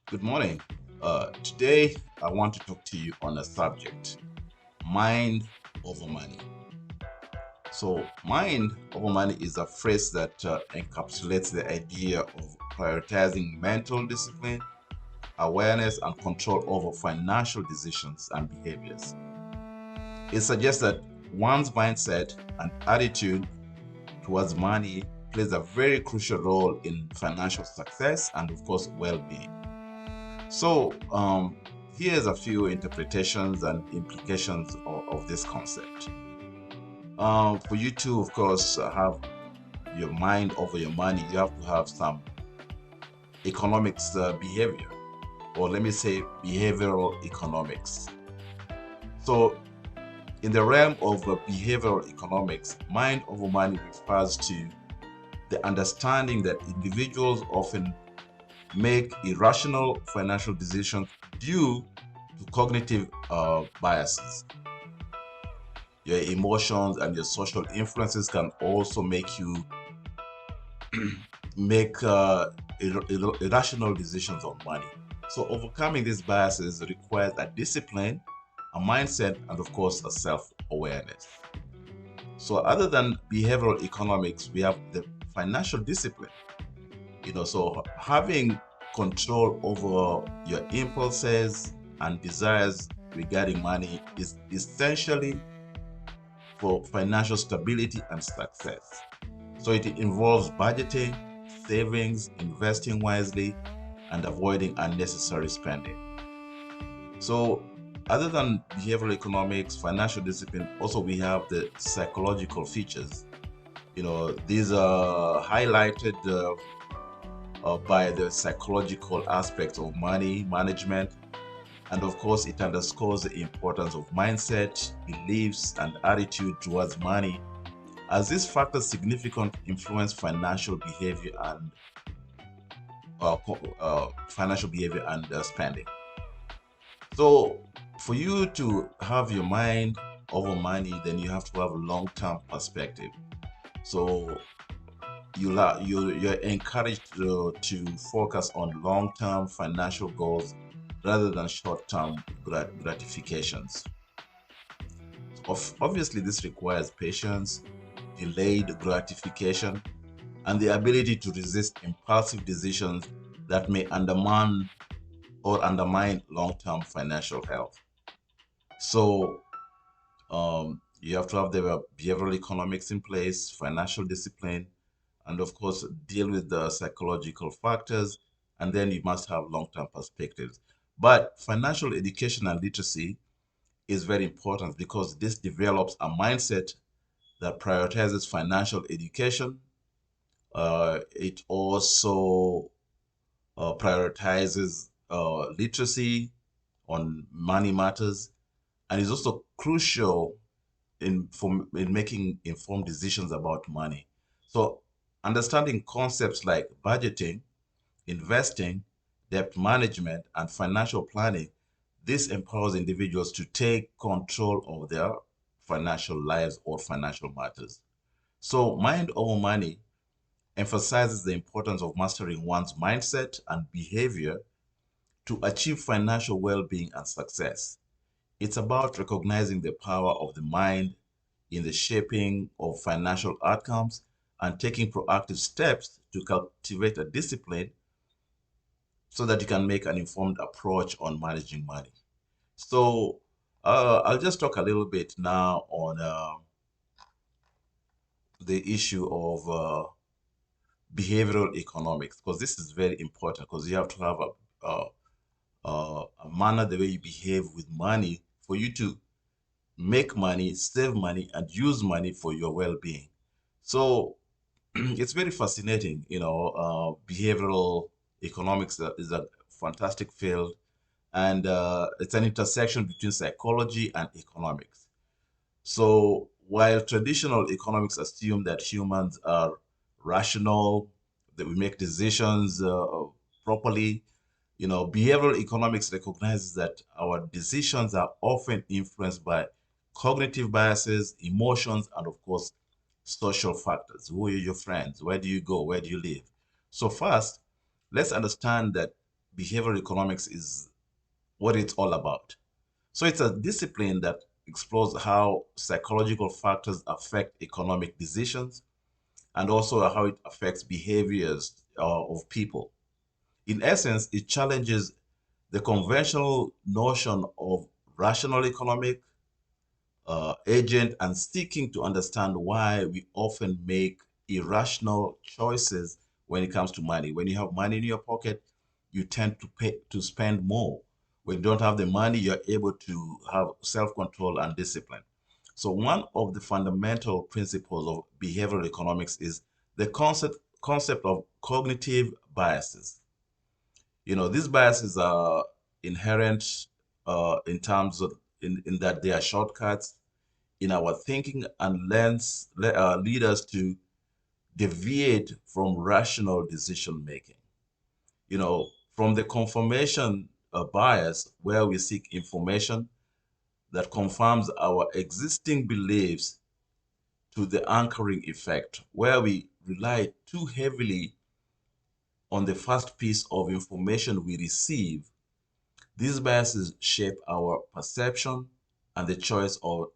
Good morning. Today, I want to talk to you on a subject mind over money. So, mind over money is a phrase that encapsulates the idea of prioritizing mental discipline, awareness, and control over financial decisions and behaviors. It suggests that one's mindset and attitude towards money plays a very crucial role in financial success and, of course, well being. So, here's a few interpretations and implications of this concept. For you to, of course, have your mind over your money, you have to have some economics behavior, or let me say behavioral economics. So, in the realm of behavioral economics, mind over money refers to the understanding that individuals often make irrational financial decisions due to cognitive biases. Your emotions and your social influences can also make you make irrational decisions on money. So, overcoming these biases requires a discipline, a mindset, and of course, a self awareness. So, other than behavioral economics, we have the financial discipline. So having control over your impulses and desires regarding money is essentially for financial stability and success. So it involves budgeting, savings, investing wisely, and avoiding unnecessary spending. So, other than behavioral economics, financial discipline, also we have the psychological features. These are highlighted by the psychological aspects of money management. And of course, it underscores the importance of mindset, beliefs, and attitude towards money, as these factors significantly influence financial behavior and spending. So, for you to have your mind over money, then you have to have a long-term perspective. So, you're encouraged to focus on long-term financial goals rather than short-term gratifications. Obviously, this requires patience, delayed gratification, and the ability to resist impulsive decisions that may undermine long-term financial health. So, you have to have the behavioral economics in place, financial discipline, and of course, deal with the psychological factors. And then you must have long term perspectives. But financial education and literacy is very important because this develops a mindset that prioritizes financial education. It also prioritizes literacy on money matters and is also crucial in making informed decisions about money. So, understanding concepts like budgeting, investing, debt management, and financial planning, this empowers individuals to take control of their financial lives or financial matters. So, mind over money emphasizes the importance of mastering one's mindset and behavior to achieve financial well being and success. It's about recognizing the power of the mind in the shaping of financial outcomes and taking proactive steps to cultivate a discipline so that you can make an informed approach on managing money. So, I'll just talk a little bit now on the issue of behavioral economics because this is very important because you have to have a manner the way you behave with money for you to make money, save money, and use money for your well-being. So it's very fascinating. Behavioral economics is a fantastic field, and it's an intersection between psychology and economics. So while traditional economics assume that humans are rational, that we make decisions properly, behavioral economics recognizes that our decisions are often influenced by cognitive biases, emotions, and of course, social factors. Who are your friends? Where do you go? Where do you live? So first, let's understand that behavioral economics is what it's all about. So it's a discipline that explores how psychological factors affect economic decisions and also how it affects behaviors of people. In essence, it challenges the conventional notion of rational economic agent and seeking to understand why we often make irrational choices when it comes to money. When you have money in your pocket, you tend to pay to spend more. When you don't have the money, you're able to have self-control and discipline. So one of the fundamental principles of behavioral economics is the concept of cognitive biases. These biases are inherent in terms of in that they are shortcuts in our thinking and lead us to deviate from rational decision making. From the confirmation bias, where we seek information that confirms our existing beliefs, to the anchoring effect, where we rely too heavily on the first piece of information we receive. These biases shape our perception and the choice or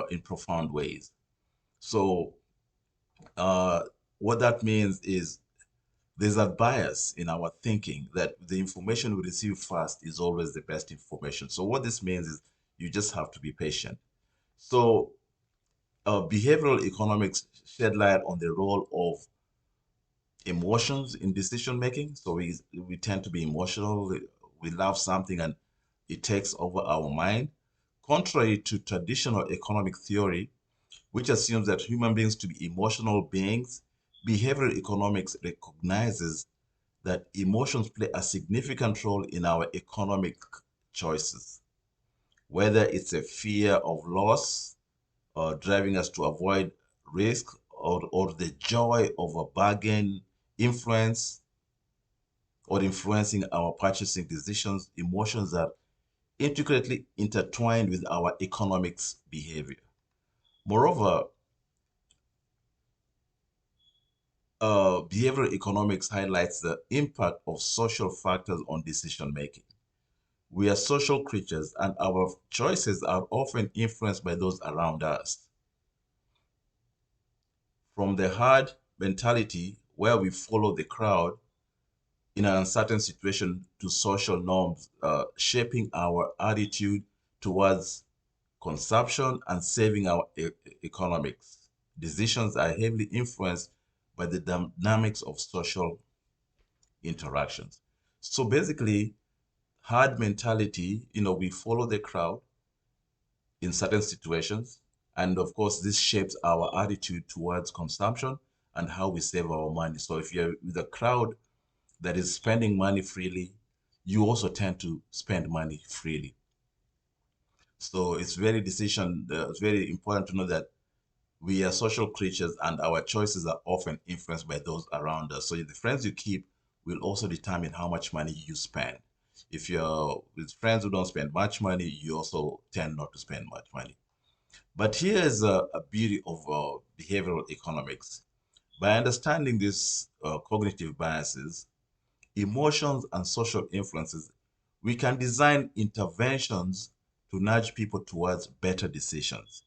in profound ways. So uh, what that means is there's a bias in our thinking that the information we receive first is always the best information. So what this means is you just have to be patient. So behavioral economics shed light on the role of emotions in decision making. So we tend to be emotional. We love something and it takes over our mind. Contrary to traditional economic theory, which assumes that human beings to be emotional beings, behavioral economics recognizes that emotions play a significant role in our economic choices, whether it's a fear of loss or driving us to avoid risk, or the joy of a bargain influence or influencing our purchasing decisions. Emotions are intricately intertwined with our economics behavior. Moreover, behavioral economics highlights the impact of social factors on decision making. We are social creatures, and our choices are often influenced by those around us. From the herd mentality, where we follow the crowd in an uncertain situation, to social norms shaping our attitude towards consumption and saving our economics. Decisions are heavily influenced by the dynamics of social interactions. So basically, herd mentality, we follow the crowd in certain situations. And of course, this shapes our attitude towards consumption and how we save our money. So if you're with a crowd that is spending money freely, you also tend to spend money freely. So it's very important to know that we are social creatures and our choices are often influenced by those around us. So the friends you keep will also determine how much money you spend. If you're with friends who don't spend much money, you also tend not to spend much money. But here is a beauty of behavioral economics. By understanding these cognitive biases, emotions, and social influences, we can design interventions to nudge people towards better decisions.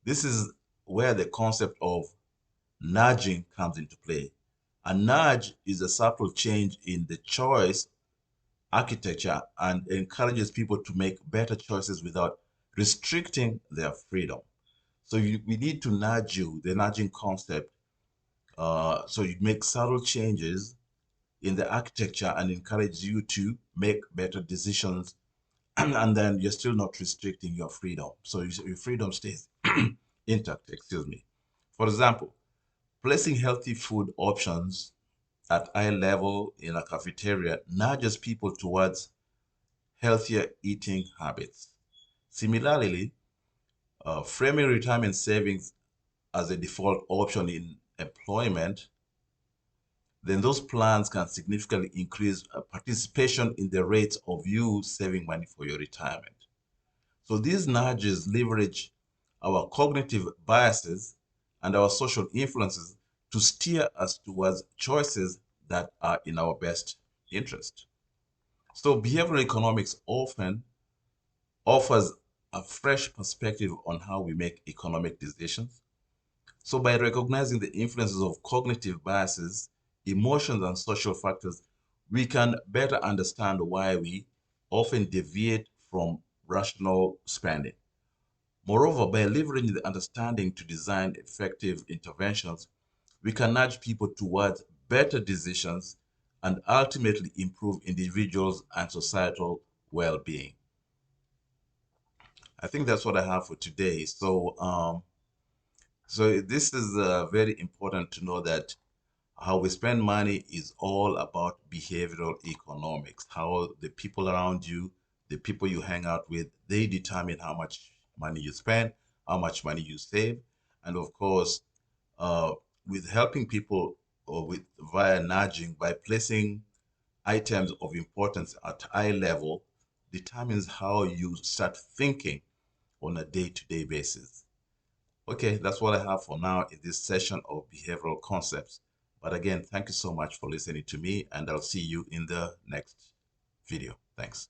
This is where the concept of nudging comes into play. A nudge is a subtle change in the choice architecture and encourages people to make better choices without restricting their freedom. So we need to nudge you, the nudging concept. So you make subtle changes in the architecture and encourage you to make better decisions, and then you're still not restricting your freedom. So your freedom stays intact, excuse me. For example, placing healthy food options at eye level in a cafeteria nudges people towards healthier eating habits. Similarly, framing retirement savings as a default option in employment, then those plans can significantly increase participation in the rates of you saving money for your retirement. So these nudges leverage our cognitive biases and our social influences to steer us towards choices that are in our best interest. So behavioral economics often offers a fresh perspective on how we make economic decisions. So by recognizing the influences of cognitive biases, emotions, and social factors, we can better understand why we often deviate from rational spending. Moreover, by leveraging the understanding to design effective interventions, we can nudge people towards better decisions and ultimately improve individuals and societal well-being. I think that's what I have for today. So this is very important to know that how we spend money is all about behavioral economics. How the people around you, the people you hang out with, they determine how much money you spend, how much money you save, and of course, uh, with helping people or with via nudging by placing items of importance at eye level determines how you start thinking on a day-to-day basis. Okay, that's what I have for now in this session of behavioral concepts. But again, thank you so much for listening to me, and I'll see you in the next video. Thanks.